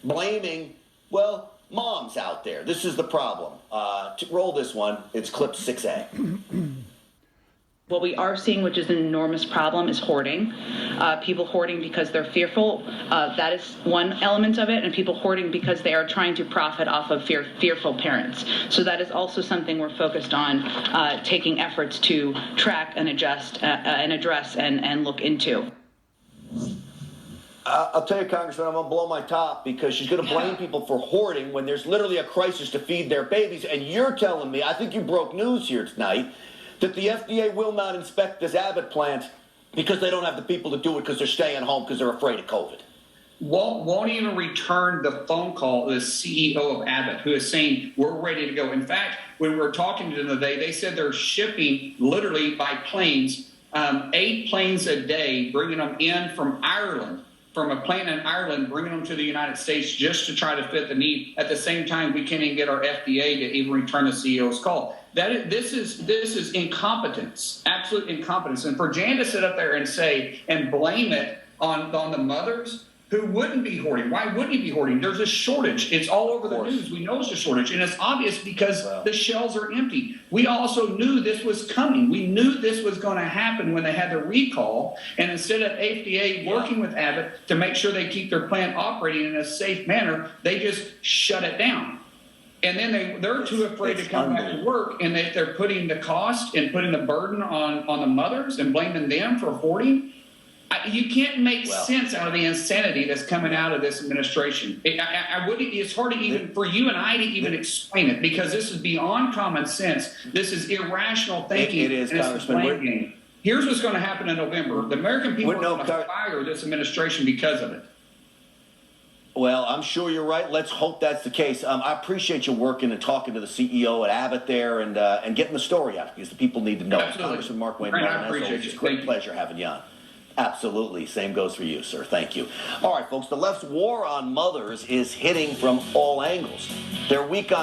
blaming, well, moms out there. This is the problem. To roll this one, it's clip 6A. What we are seeing, which is an enormous problem, is hoarding. People hoarding because they're fearful. That is one element of it, and people hoarding because they are trying to profit off of fearful parents. So that is also something we're focused on taking efforts to track and adjust and address and look into. I'll tell you, Congressman, I'm going to blow my top because she's going to blame people for hoarding when there's literally a crisis to feed their babies. And you're telling me, I think you broke news here tonight, that the FDA will not inspect this Abbott plant because they don't have the people to do it because they're staying home because they're afraid of COVID. Won't even return the phone call to the CEO of Abbott, who is saying we're ready to go. In fact, when we were talking to them today, they said they're shipping literally by planes, 8 planes a day, bringing them in from Ireland, from a plant in Ireland, bringing them to the United States just to try to fit the need. At the same time, we can't even get our FDA to even return the CEO's call. This is incompetence, absolute incompetence. And for Jan to sit up there and say and blame it on the mothers who wouldn't be hoarding. Why wouldn't he be hoarding? There's a shortage. It's all over the news. We know it's a shortage, and it's obvious because the shelves are empty. We also knew this was coming. We knew this was going to happen when they had the recall, and instead of FDA working with Abbott to make sure they keep their plant operating in a safe manner, they just shut it down. And then they're too afraid to come back to work, and they're putting the cost and putting the burden on the mothers and blaming them for hoarding. You can't make sense out of the insanity that's coming out of this administration. It's hard to even for you and I to even explain it because this is beyond common sense. This is irrational thinking. It is, and Congressman. it's a blame game. Here's what's going to happen in November. The American people are going to fire this administration because of it. Well, I'm sure you're right. Let's hope that's the case. I appreciate you working and talking to the CEO at Abbott there and getting the story out because the people need to know. Absolutely. Congressman Mark Wayne, I appreciate it's you. a great pleasure having you on. Absolutely. Same goes for you, sir. Thank you. All right, folks, the left's war on mothers is hitting from all angles. Their week on